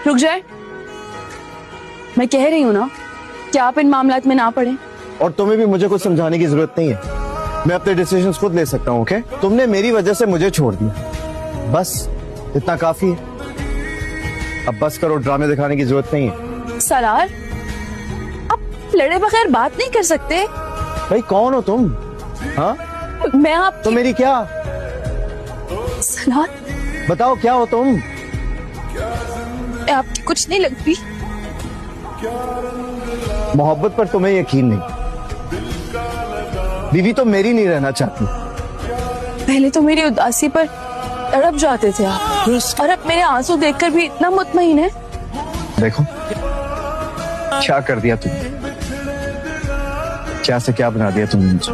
रुक जाए, मैं कह रही हूँ ना कि आप इन मामलात में ना पड़े। और तुम्हें भी मुझे कुछ समझाने की जरूरत नहीं है, मैं अपने डिसीजंस खुद ले सकता हूँ। ओके, तुमने मेरी वजह से मुझे छोड़ दिया, बस इतना काफी है। अब बस करो, ड्रामे दिखाने की जरूरत नहीं है। सरार, आप लड़े बगैर बात नहीं कर सकते। भाई कौन हो तुम? हाँ, मैं आप तो मेरी क्या? सरार, बताओ क्या हो तुम? मैं आपकी कुछ नहीं लगती। मोहब्बत पर तुम्हें यकीन नहीं, बीवी तो मेरी नहीं रहना चाहती। पहले तो मेरी उदासी पर तड़प जाते थे आप, और अब मेरे आंसू देखकर भी इतना मुतमईन है। देखो क्या कर दिया तुमने, क्या से क्या बना दिया तुमने मुझे।